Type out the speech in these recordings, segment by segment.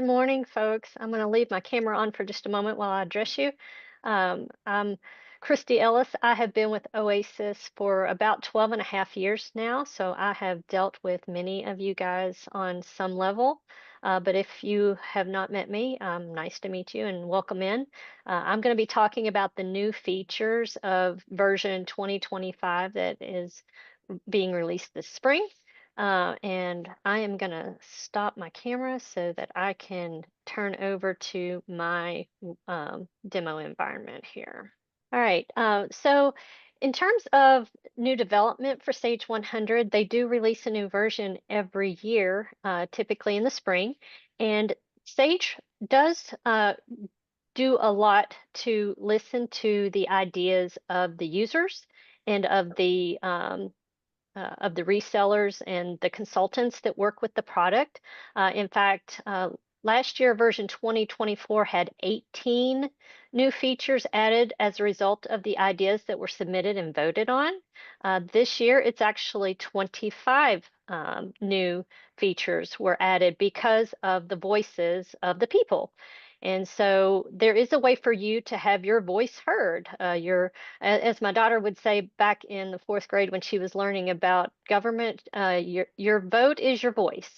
Good morning, folks. I'm going to leave my camera on for just a moment while I address you. I'm Christy Ellis. I have been with Oasis for about 12 and a half years now, so I have dealt with many of you guys on some level. But if you have not met me, nice to meet you and welcome in. I'm going to be talking about the new features of version 2025 that is being released this spring. And I am going to stop my camera so that I can turn over to my demo environment here. All right, so in terms of new development for Sage 100, they do release a new version every year, typically in the spring. And Sage does do a lot to listen to the ideas of the users and of the resellers and the consultants that work with the product. In fact, last year, version 2024 had 18 new features added as a result of the ideas that were submitted and voted on. This year, it's actually 25 new features were added because of the voices of the people. And so there is a way for you to have your voice heard. As my daughter would say back in the fourth grade when she was learning about government, your vote is your voice.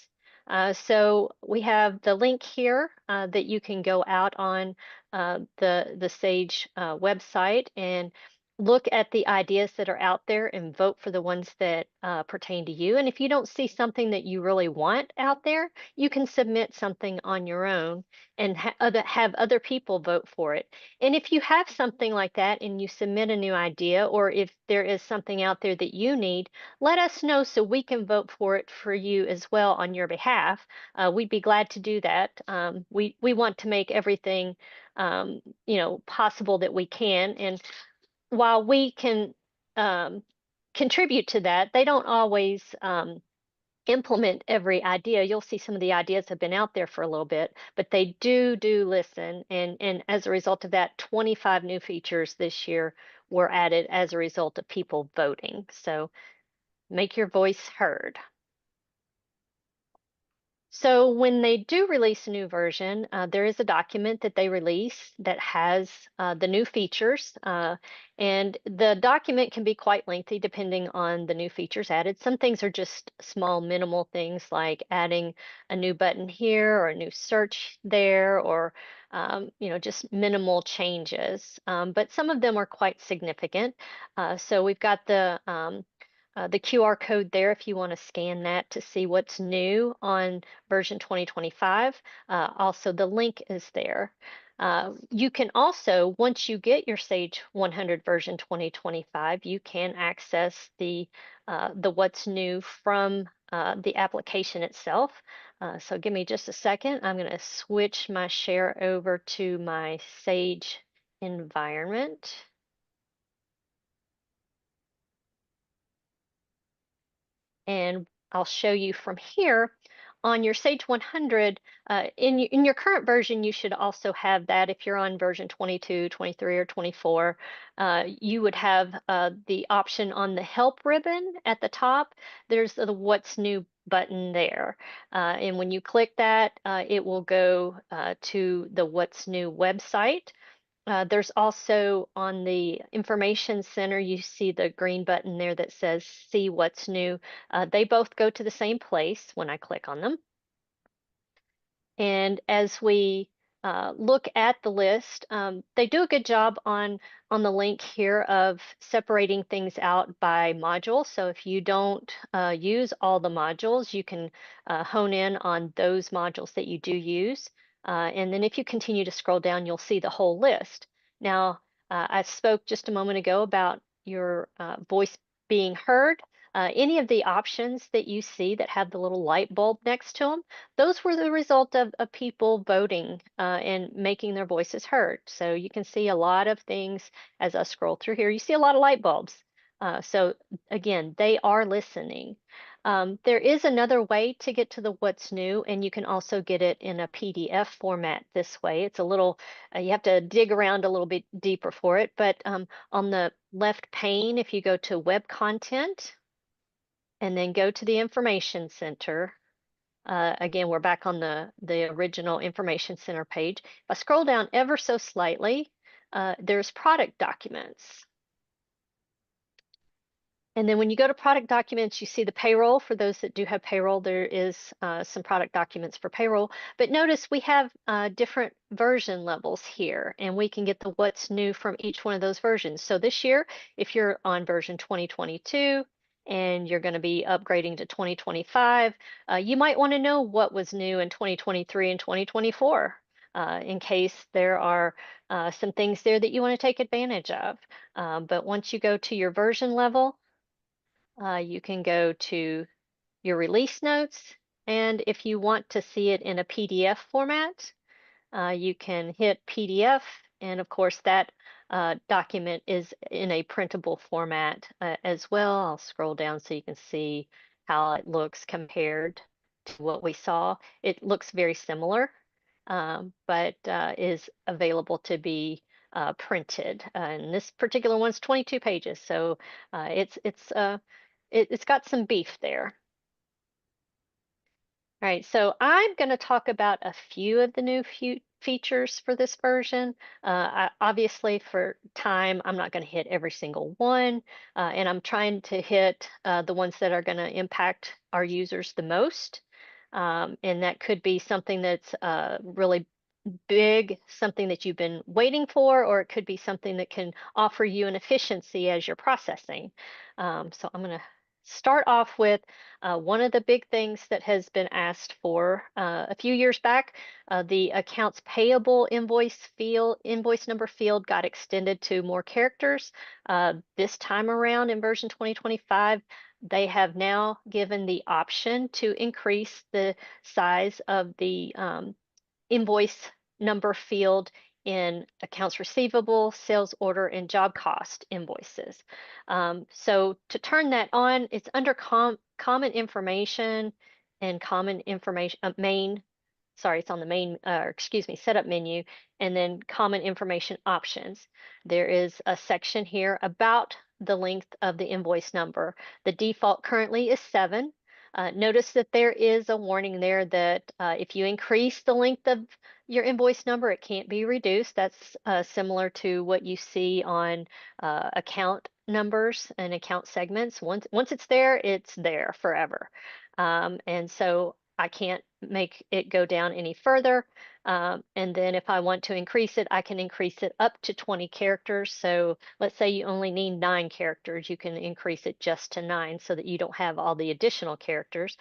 So we have the link here that you can go out on the Sage website and look at the ideas that are out there and vote for the ones that pertain to you. And if you don't see something that you really want out there, you can submit something on your own and have other people vote for it. And if you have something like that and you submit a new idea, or if there is something out there that you need, let us know so we can vote for it for you as well on your behalf. We'd be glad to do that. We want to make everything possible that we can. And while we can contribute to that, they don't always implement every idea. You'll see some of the ideas have been out there for a little bit, but they do listen. And as a result of that, 25 new features this year were added as a result of people voting. So make your voice heard. So when they do release a new version, there is a document that they release that has the new features, and the document can be quite lengthy depending on the new features added. Some things are just small, minimal things like adding a new button here or a new search there, or just minimal changes. But some of them are quite significant. So we've got the QR code there if you want to scan that to see what's new on version 2025. Also, the link is there. You can also, once you get your Sage 100 version 2025, you can access the what's new from the application itself. So give me just a second. I'm going to switch my share over to my Sage environment. And I'll show you from here on your Sage 100. In your current version, you should also have that. If you're on version 22, 23, or 24, you would have the option on the help ribbon at the top. There's the what's new button there. And when you click that, it will go to the what's new website. There's also on the information center, you see the green button there that says see what's new. They both go to the same place when I click on them. And as we look at the list, they do a good job on the link here of separating things out by module. So if you don't use all the modules, you can hone in on those modules that you do use. And then if you continue to scroll down, you'll see the whole list. Now, I spoke just a moment ago about your voice being heard. Any of the options that you see that have the little light bulb next to them, those were the result of people voting and making their voices heard. So you can see a lot of things as I scroll through here. You see a lot of light bulbs. So again, they are listening. There is another way to get to the what's new, and you can also get it in a PDF format this way. It's a little, you have to dig around a little bit deeper for it, but on the left pane, if you go to web content and then go to the information center, Again, we're back on the original Information Center page. If I scroll down ever so slightly, there's product documents. And then when you go to product documents, you see the payroll. For those that do have payroll, there is some product documents for payroll. But notice we have different version levels here, and we can get the what's new from each one of those versions. So this year, if you're on version 2022 and you're going to be upgrading to 2025, you might want to know what was new in 2023 and 2024 in case there are some things there that you want to take advantage of. But once you go to your version level, you can go to your release notes, and if you want to see it in a PDF format, you can hit PDF, and of course that document is in a printable format as well. I'll scroll down so you can see how it looks compared to what we saw. It looks very similar, but is available to be printed. And this particular one's 22 pages, so it's got some beef there. All right, so I'm going to talk about a few of the new features for this version. Obviously, for time, I'm not going to hit every single one, and I'm trying to hit the ones that are going to impact our users the most. And that could be something that's really big, something that you've been waiting for, or it could be something that can offer you an efficiency as you're processing. So I'm going to start off with one of the big things that has been asked for a few years back. The accounts payable invoice number field got extended to more characters. This time around in version 2025, they have now given the option to increase the size of the invoice number field in accounts receivable, sales order, and job cost invoices. So to turn that on, it's under common information and common information main. Sorry, it's on the main, excuse me, setup menu, and then common information options. There is a section here about the length of the invoice number. The default currently is 7. Notice that there is a warning there that if you increase the length of your invoice number, it can't be reduced. That's similar to what you see on account numbers and account segments. Once it's there forever. And so I can't make it go down any further. And then if I want to increase it, I can increase it up to 20 characters. So let's say you only need 9 characters, you can increase it just to 9 so that you don't have all the additional characters.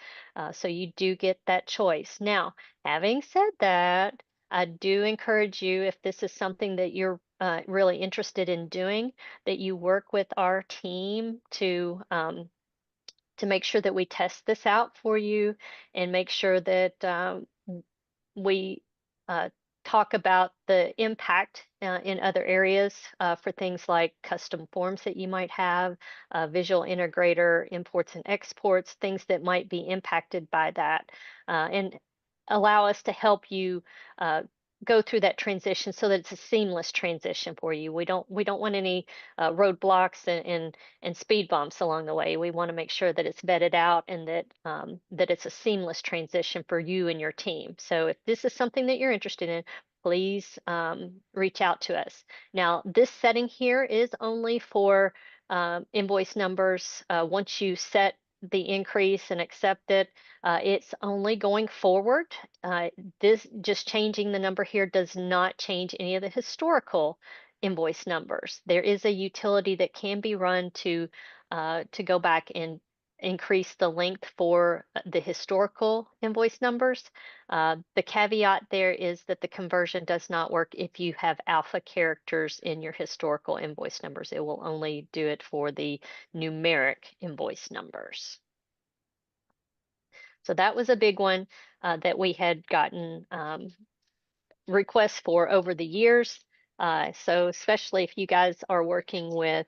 So you do get that choice. Now, having said that, I do encourage you, if this is something that you're really interested in doing, that you work with our team to make sure that we test this out for you and make sure that we uh, talk about the impact in other areas for things like custom forms that you might have, visual integrator, imports and exports, things that might be impacted by that, and allow us to help you go through that transition so that it's a seamless transition for you. We don't want any roadblocks and speed bumps along the way. We want to make sure that it's vetted out and that it's a seamless transition for you and your team. So if this is something that you're interested in, please reach out to us. Now, this setting here is only for invoice numbers. Once you set the increase and accept it, it's only going forward. This just changing the number here does not change any of the historical invoice numbers. There is a utility that can be run to go back and increase the length for the historical invoice numbers. The caveat there is that the conversion does not work if you have alpha characters in your historical invoice numbers. It will only do it for the numeric invoice numbers. So that was a big one that we had gotten requests for over the years. So especially if you guys are working with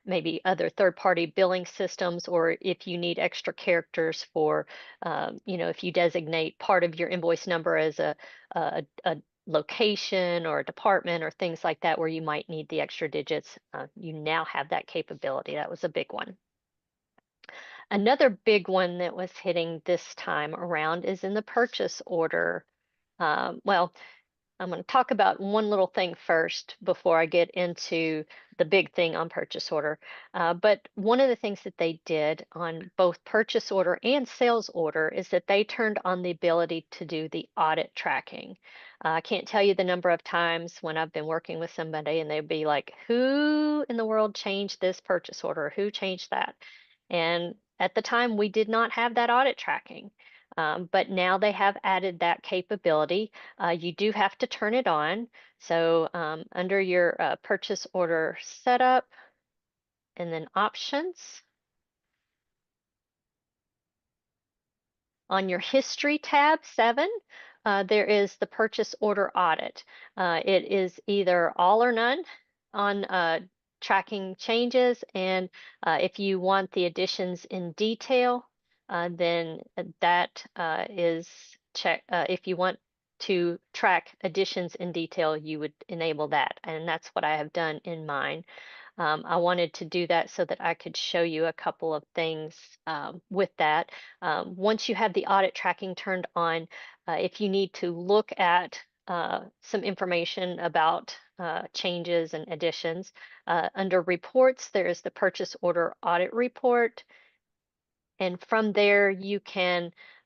maybe other third-party billing systems, or if you need extra characters for, if you designate part of your invoice number as a location or a department or things like that, where you might need the extra digits, you now have that capability. That was a big one. Another big one that was hitting this time around is in the purchase order. Well, I'm going to talk about one little thing first before I get into the big thing on purchase order. But one of the things that they did on both purchase order and sales order is that they turned on the ability to do the audit tracking. I can't tell you the number of times when I've been working with somebody and they'd be like, who in the world changed this purchase order? Who changed that? And at the time, we did not have that audit tracking. But now they have added that capability. You do have to turn it on. So under your purchase order setup and then options, on your history tab 7, there is the purchase order audit. It is either all or none on tracking changes, and if you want the additions in detail, then that is check. If you want to track additions in detail, you would enable that, and that's what I have done in mine. I wanted to do that so that I could show you a couple of things with that. Once you have the audit tracking turned on, if you need to look at some information about changes and additions, under reports, there is the purchase order audit report. And from there,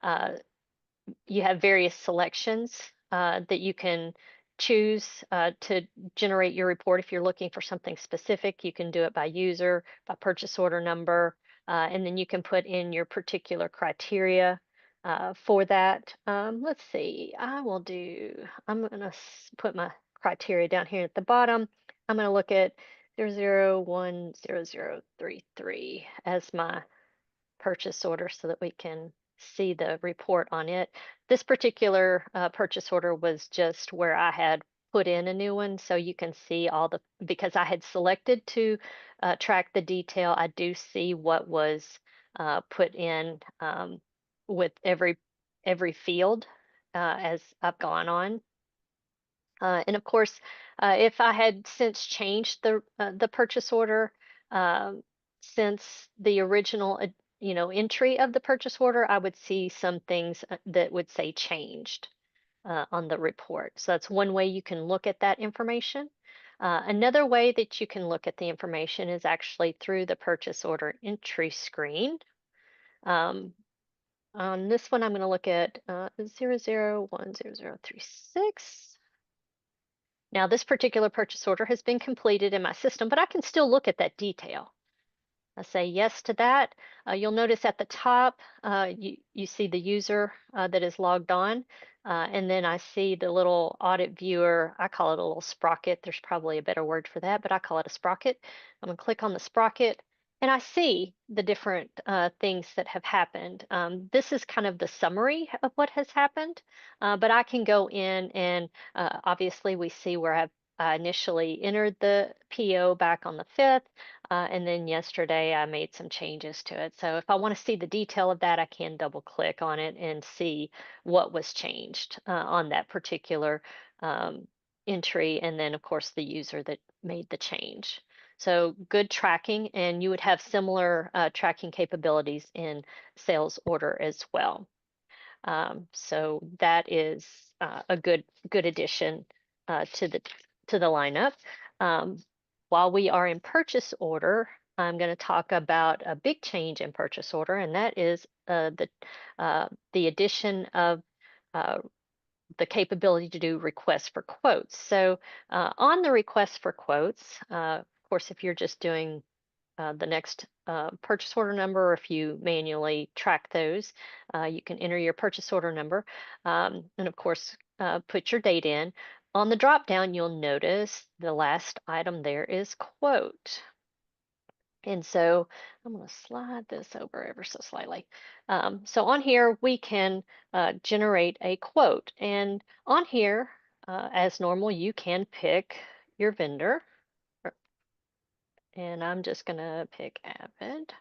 uh, you have various selections that you can choose to generate your report. If you're looking for something specific, you can do it by user, by purchase order number, and then you can put in your particular criteria for that. Let's see, I'm going to put my criteria down here at the bottom. I'm going to look at 00100033 as my purchase order so that we can see the report on it. This particular purchase order was just where I had put in a new one, so you can see all the, because I had selected to track the detail, I do see what was put in with every field as I've gone on. And of course, if I had since changed the purchase order since the original, entry of the purchase order, I would see some things that would say changed on the report. So that's one way you can look at that information. Another way that you can look at the information is actually through the purchase order entry screen. On this one, I'm going to look at 00100036. Now, this particular purchase order has been completed in my system, but I can still look at that detail. I say yes to that. You'll notice at the top, you see the user that is logged on, and then I see the little audit viewer. I call it a little sprocket. There's probably a better word for that, but I call it a sprocket. I'm gonna click on the sprocket, and I see the different things that have happened. This is kind of the summary of what has happened, but I can go in and obviously we see where I initially entered the PO back on the 5th. And then yesterday I made some changes to it. So if I want to see the detail of that, I can double click on it and see what was changed on that particular entry. And then, of course, the user that made the change. So good tracking, and you would have similar tracking capabilities in sales order as well. So that is a good addition to the lineup. Um, while we are in purchase order, I'm going to talk about a big change in purchase order, and that is the addition of uh, the capability to do requests for quotes. So on the request for quotes, of course, if you're just doing the next purchase order number, or if you manually track those, you can enter your purchase order number, and of course, put your date in. On the drop down, you'll notice the last item there is quote. And so I'm going to slide this over ever so slightly. So on here, we can generate a quote. And on here, as normal, you can pick your vendor. And I'm just going to pick Avid.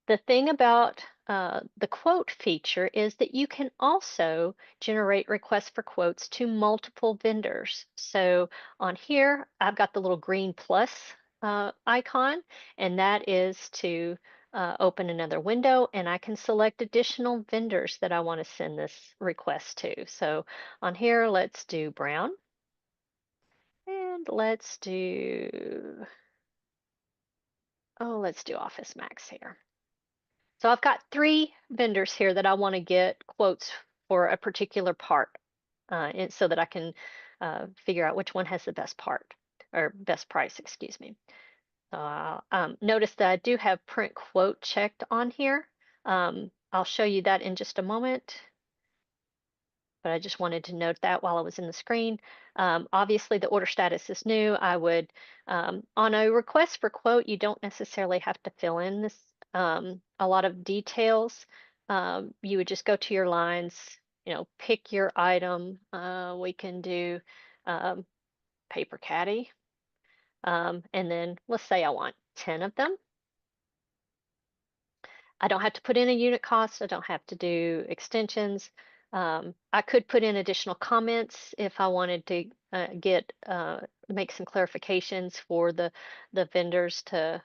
The thing about the quote feature is that you can also generate requests for quotes to multiple vendors. So on here, I've got the little green plus icon, and that is to open another window, and I can select additional vendors that I want to send this request to. So on here, let's do Brown, and let's do Office Max here. So I've got 3 vendors here that I want to get quotes for a particular part, and so that I can figure out which one has the best part or best price, excuse me. Notice that I do have print quote checked on here. I'll show you that in just a moment, but I just wanted to note that while I was in the screen. Obviously, the order status is new. I would, on a request for quote, you don't necessarily have to fill in this a lot of details. You would just go to your lines, pick your item. We can do um, paper caddy, and then let's say I want 10 of them. I don't have to put in a unit cost. I don't have to do extensions. I could put in additional comments if I wanted to make some clarifications for the vendors to,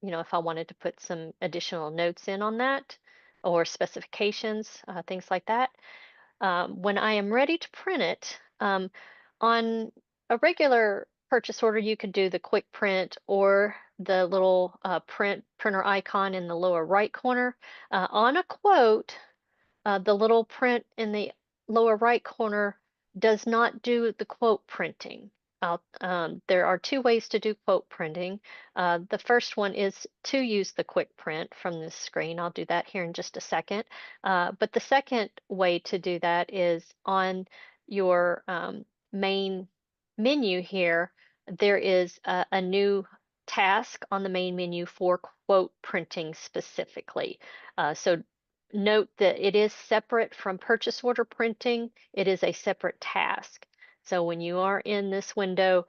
if I wanted to put some additional notes in on that or specifications, things like that. When I am ready to print it, on a regular purchase order, you could do the quick print or the little printer icon in the lower right corner. On a quote, the little print in the lower right corner does not do the quote printing. There are 2 ways to do quote printing. The first one is to use the quick print from this screen. I'll do that here in just a second. But the second way to do that is on your main menu here. There is a new task on the main menu for quote printing specifically. So note that it is separate from purchase order printing. It is a separate task. So when you are in this window,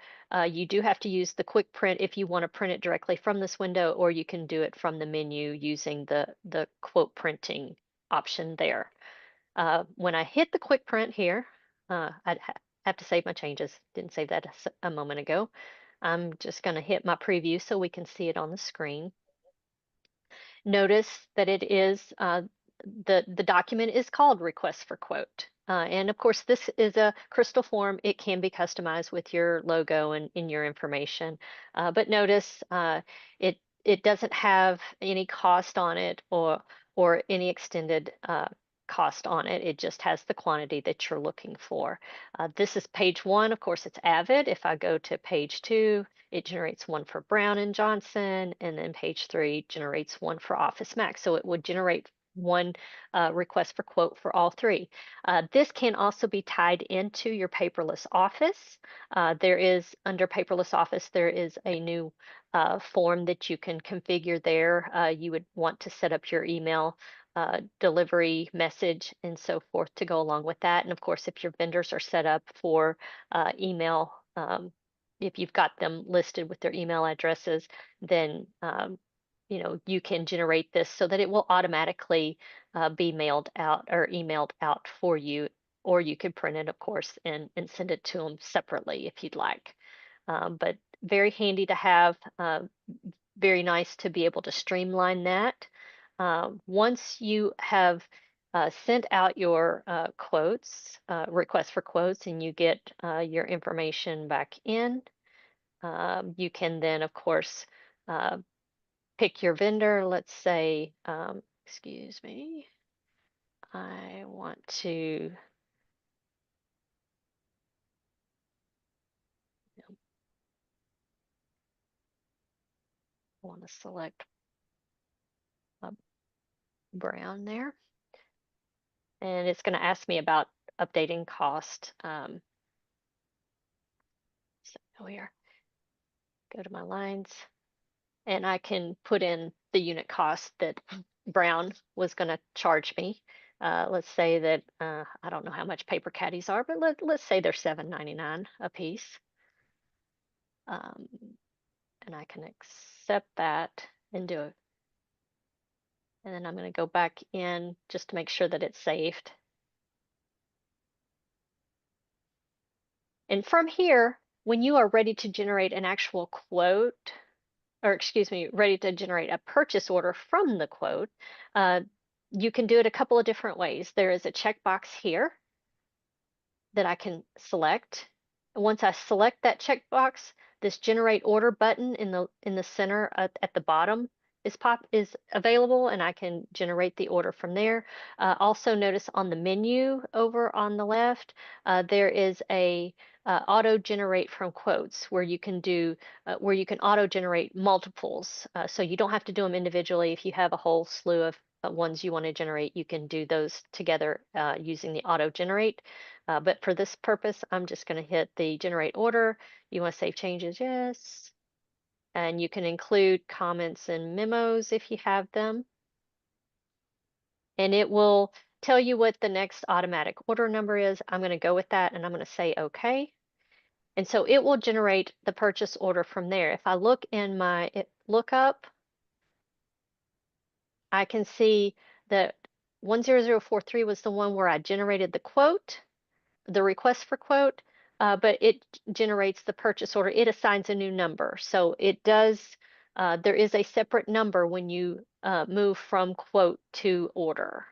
you do have to use the quick print if you want to print it directly from this window, or you can do it from the menu using the quote printing option there. When I hit the quick print here, I'd have to save my changes. Didn't save that a moment ago. I'm just going to hit my preview so we can see it on the screen. Notice that it is the document is called request for quote. And of course, this is a crystal form. It can be customized with your logo and in your information. But notice it doesn't have any cost on it or any extended cost on it. It just has the quantity that you're looking for. This is page 1. Of course, it's Avid. If I go to page 2, it generates one for Brown and Johnson, and then page 3 generates one for Office Max. So it would generate one request for quote for all 3. This can also be tied into your paperless office. Under paperless office, there is a new form that you can configure there. You would want to set up your email delivery message and so forth to go along with that. And of course, if your vendors are set up for email, if you've got them listed with their email addresses, then you can generate this so that it will automatically be mailed out or emailed out for you, or you could print it, of course, and send it to them separately if you'd like. But very handy to have, very nice to be able to streamline that. Once you have sent out your quotes, requests for quotes, and you get your information back in, you can then, of course, pick your vendor. Let's say, excuse me, I want to, select Brown there. And it's going to ask me about updating cost. So here, go to my lines, and I can put in the unit cost that Brown was going to charge me. Let's say that I don't know how much paper caddies are, but let's say they're $7.99 a piece. And I can accept that and do it. And then I'm going to go back in just to make sure that it's saved. And from here, when you are ready to generate an actual quote, or excuse me, ready to generate a purchase order from the quote, uh, you can do it a couple of different ways. There is a checkbox here that I can select. Once I select that checkbox, this generate order button in the center at the bottom is available, and I can generate the order from there. Also notice on the menu over on the left, there is a auto generate from quotes where you can do where you can auto generate multiples. So you don't have to do them individually. If you have a whole slew of ones you want to generate, you can do those together using the auto generate. But for this purpose, I'm just going to hit the generate order. You want to save changes? Yes. And you can include comments and memos if you have them. And it will tell you what the next automatic order number is. I'm going to go with that and I'm going to say OK. And so it will generate the purchase order from there. If I look in my lookup, I can see that 10043 was the one where I generated the quote, the request for quote, but it generates the purchase order. It assigns a new number. So it does, there is a separate number when you move from quote to order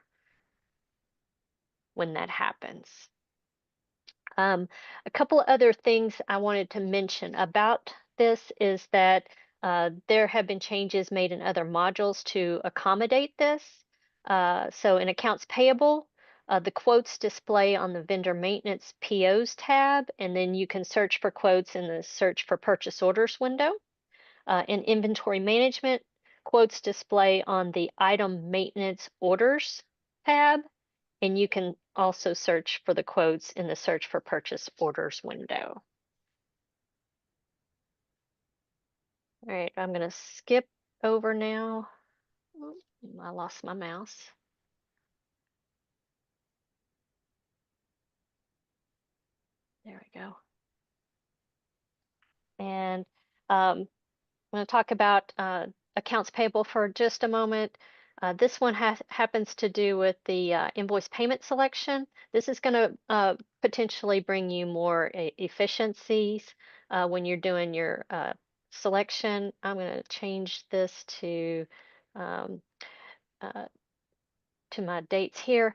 when that happens. A couple other things I wanted to mention about this is that there have been changes made in other modules to accommodate this. So in accounts payable, the quotes display on the vendor maintenance POs tab, and then you can search for quotes in the search for purchase orders window. In inventory management, quotes display on the item maintenance orders tab, and you can also search for the quotes in the search for purchase orders window. All right, I'm going to skip over now. I lost my mouse. There we go. And I'm going to talk about accounts payable for just a moment. This one happens to do with the invoice payment selection. This is going to potentially bring you more efficiencies when you're doing your selection. I'm going to change this um, uh, to my dates here.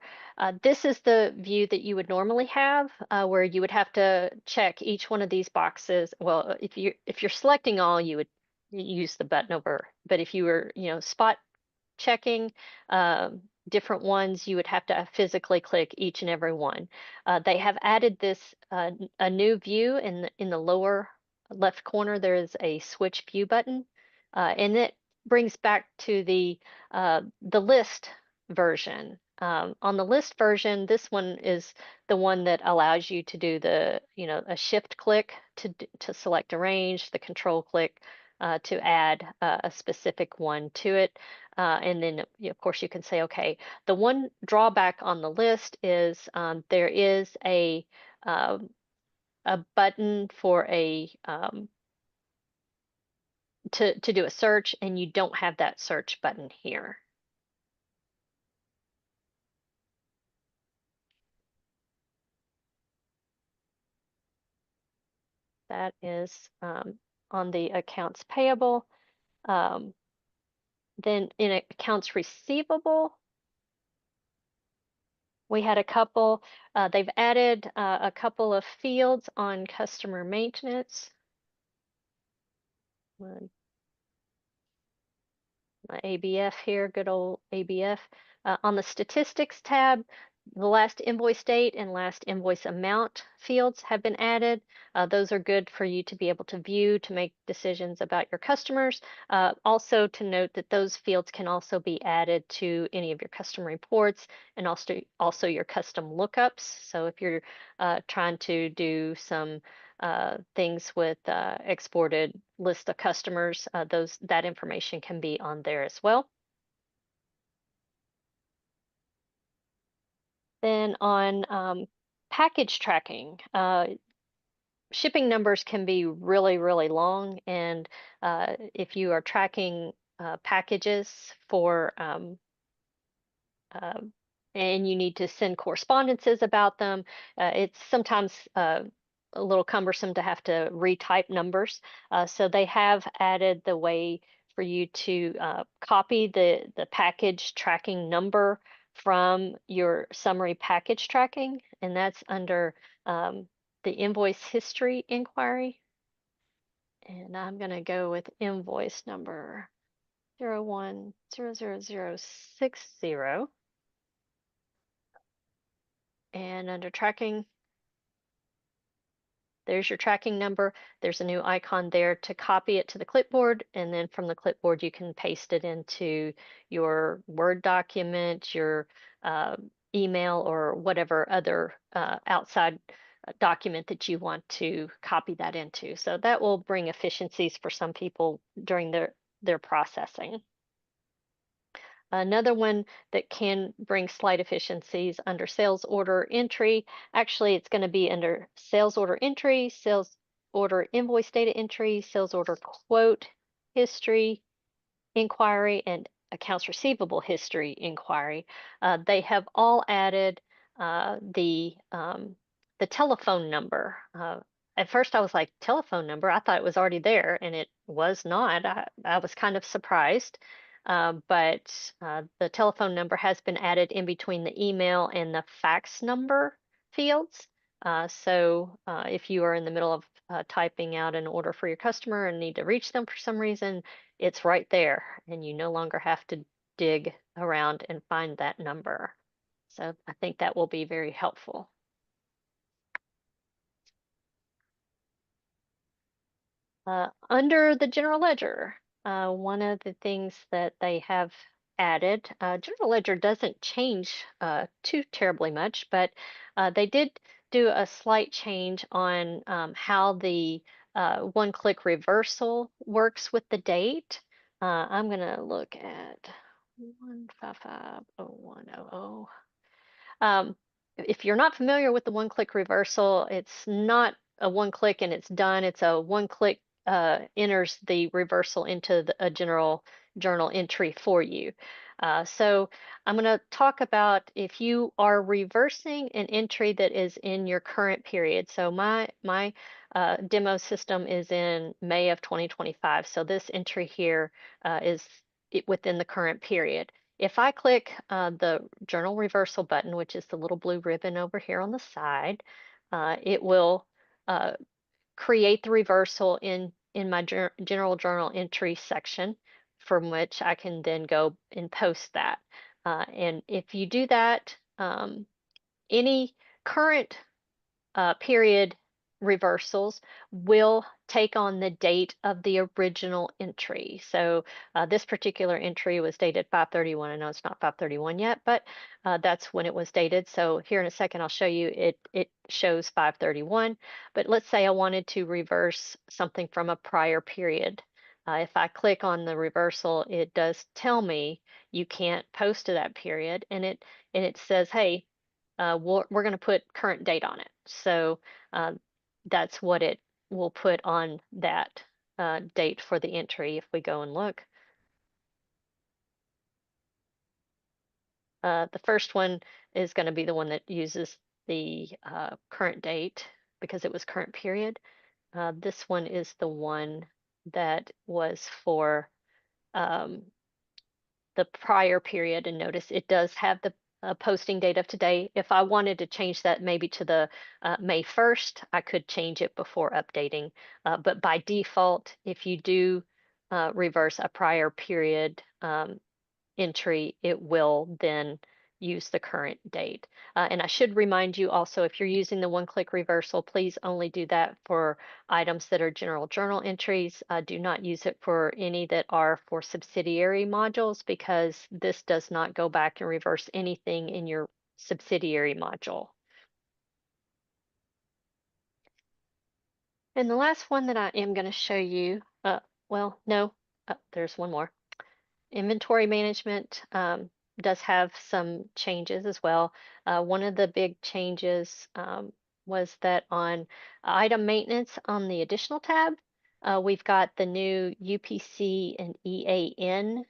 This is the view that you would normally have, where you would have to check each one of these boxes. Well, if you're selecting all, you would use the button over. But if you were, spot checking different ones, you would have to physically click each and every one. They have added this a new view in the lower left corner. There is a switch view button, and it brings back to the list version. On the list version, this one is the one that allows you to do a shift click to select a range, the control click to add a specific one to it. And then, of course, you can say, okay, the one drawback on the list is there is a button for to do a search, and you don't have that search button here. That is on the accounts payable. Then in accounts receivable, we had a couple, they've added a couple of fields on customer maintenance. My ABF here, good old ABF. On the statistics tab, the last invoice date and last invoice amount fields have been added. Those are good for you to be able to view to make decisions about your customers. Also to note that those fields can also be added to any of your custom reports and also your custom lookups. So if you're trying to do some things with exported list of customers, that information can be on there as well. Then on package tracking, shipping numbers can be really, really long, and if you are tracking packages for and you need to send correspondences about them, it's sometimes a little cumbersome to have to retype numbers. So they have added the way for you to copy the package tracking number from your summary package tracking, and that's under the invoice history inquiry. And I'm going to go with invoice number 01000060. And under tracking, there's your tracking number. There's a new icon there to copy it to the clipboard, and then from the clipboard you can paste it into your Word document, your uh, email, or whatever other outside document that you want to copy that into. So that will bring efficiencies for some people during their processing. Another one that can bring slight efficiencies under sales order entry. Actually, it's going to be under sales order entry, sales order invoice data entry, sales order quote history inquiry, and accounts receivable history inquiry. They have all added the telephone number. At first, I was like, telephone number? I thought it was already there, and it was not. I was kind of surprised. But the telephone number has been added in between the email and the fax number fields. So if you are in the middle of typing out an order for your customer and need to reach them for some reason, it's right there, and you no longer have to dig around and find that number. So I think that will be very helpful. Under the general ledger, one of the things that they have added, general ledger doesn't change too terribly much, but they did do a slight change on how the one-click reversal works with the date. I'm going to look at 1550100. If you're not familiar with the one-click reversal, it's not a one-click and it's done. It's a one-click enters the reversal into a general journal entry for you. So I'm going to talk about if you are reversing an entry that is in your current period. So my demo system is in May of 2025. So this entry here is within the current period. If I click the journal reversal button, which is the little blue ribbon over here on the side, it will uh, create the reversal in my general journal entry section, from which I can then go and post that. And if you do that, any current period reversals will take on the date of the original entry. So this particular entry was dated 5/31. I know it's not 5/31 yet, but that's when it was dated. So here in a second, I'll show you it shows 5/31. But let's say I wanted to reverse something from a prior period. If I click on the reversal, it does tell me you can't post to that period, and it says, hey, we're going to put current date on it. So uh, that's what it will put on that date for the entry if we go and look. The first one is going to be the one that uses the current date because it was current period. This one is the one that was for um, the prior period, and notice it does have the posting date of today. If I wanted to change that maybe to the May 1st, I could change it before updating. But by default, if you do reverse a prior period entry, it will then use the current date. And I should remind you also, if you're using the one-click reversal, please only do that for items that are general journal entries. Do not use it for any that are for subsidiary modules, because this does not go back and reverse anything in your subsidiary module. And the last one that I am going to show you, well, no, there's one more. Inventory management does have some changes as well. One of the big changes was that on item maintenance on the additional tab, we've got the new UPC and EAN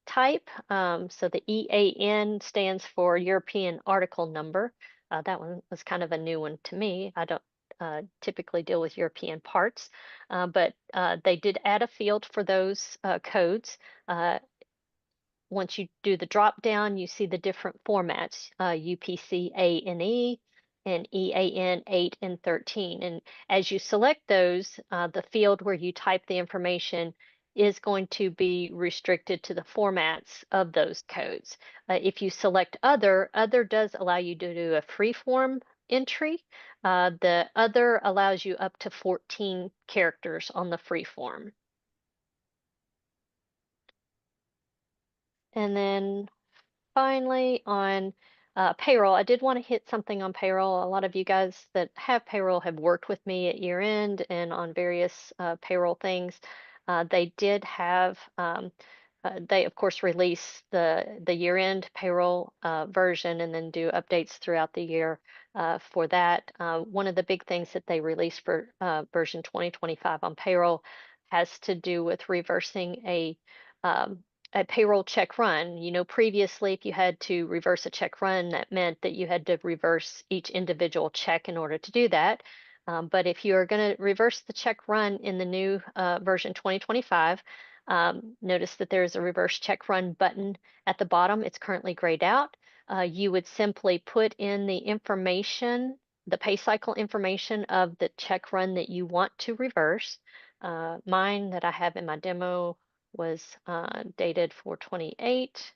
type. So the EAN stands for European Article Number. That one was kind of a new one to me. typically deal with European parts, but they did add a field for those codes. Uh, Once you do the drop down, you see the different formats, UPC A and E and EAN 8 and 13. And as you select those, the field where you type the information is going to be restricted to the formats of those codes. If you select other does allow you to do a free form entry. The other allows you up to 14 characters on the free form. And then finally, on payroll, I did want to hit something on payroll. A lot of you guys that have payroll have worked with me at year end and on various payroll things. They did have, they of course release the year end payroll version and then do updates throughout the year for that. One of the big things that they released for version 2025 on payroll has to do with reversing um, a payroll check run. You know, previously, if you had to reverse a check run, that meant that you had to reverse each individual check in order to do that. But if you are going to reverse the check run in the new version 2025, notice that there's a reverse check run button at the bottom. It's currently grayed out. You would simply put in the information, the pay cycle information of the check run that you want to reverse. Mine that I have in my demo was dated 4/28.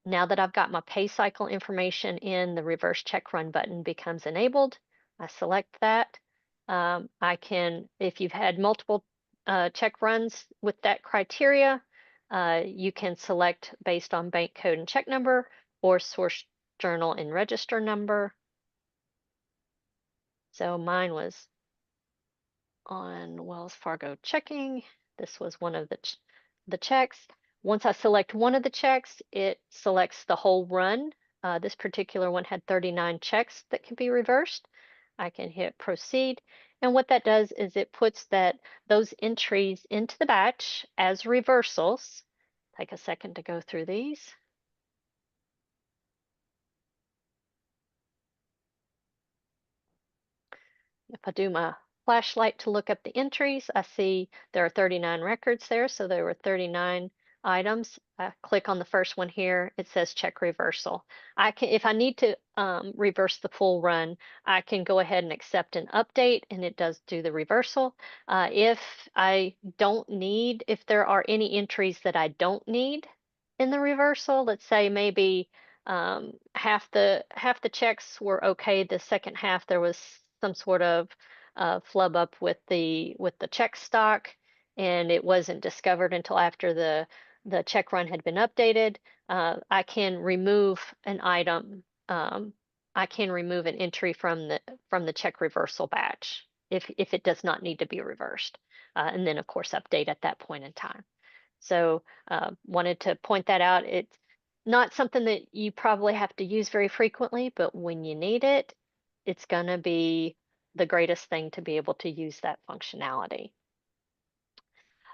Now that I've got my pay cycle information in, the reverse check run button becomes enabled. I select that. I can, if you've had multiple check runs with that criteria, you can select based on bank code and check number or source journal and register number. So mine was on Wells Fargo checking. This was one of the checks. Once I select one of the checks, it selects the whole run. This particular one had 39 checks that can be reversed. I can hit proceed. And what that does is it puts those entries into the batch as reversals. Take a second to go through these. If I do my flashlight to look up the entries, I see there are 39 records there, so there were 39 items. I click on the first one here, it says check reversal. I can, if I need to reverse the full run, I can go ahead and accept an update and it does do the reversal. If I don't need, if there are any entries that I don't need in the reversal, let's say maybe half the checks were okay. The second half there was some sort of flub up with the check stock, and it wasn't discovered until after the check run had been updated. I can remove an item. I can remove an entry from the check reversal batch if it does not need to be reversed, and then of course update at that point in time. So wanted to point that out. It's not something that you probably have to use very frequently, but when you need it, it's going to be the greatest thing to be able to use that functionality.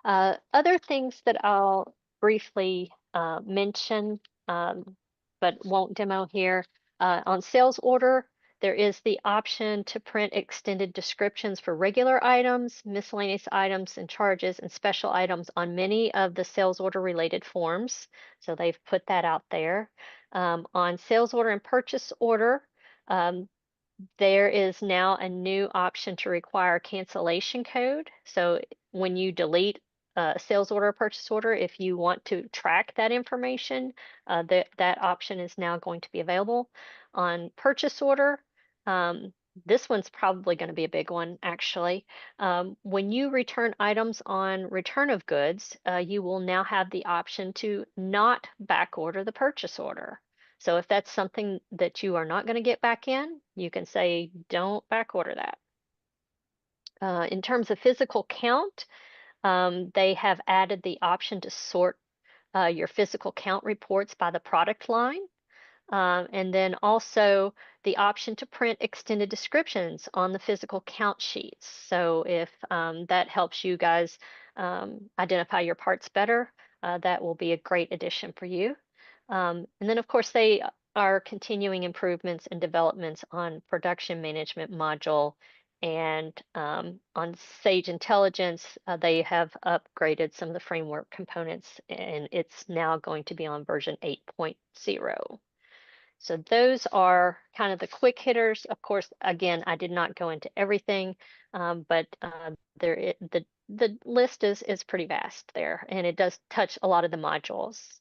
Other things that I'll briefly mention, but won't demo here, on sales order, there is the option to print extended descriptions for regular items, miscellaneous items and charges, and special items on many of the sales order related forms. So they've put that out there. On sales order and purchase order, there is now a new option to require cancellation code. So when you delete a sales order or purchase order, if you want to track that information, that option is now going to be available. On purchase order, this one's probably going to be a big one, actually. When you return items on return of goods, you will now have the option to not back order the purchase order. So if that's something that you are not going to get back in, you can say don't back order that. In terms of physical count, they have added the option to sort your physical count reports by the product line. And then also the option to print extended descriptions on the physical count sheets. So if that helps you guys identify your parts better, that will be a great addition for you. And then of course they are continuing improvements and developments on production management module, and on Sage Intelligence, they have upgraded some of the framework components, and it's now going to be on version 8.0. So those are kind of the quick hitters. Of course, again, I did not go into everything, but the list is pretty vast there, and it does touch a lot of the modules.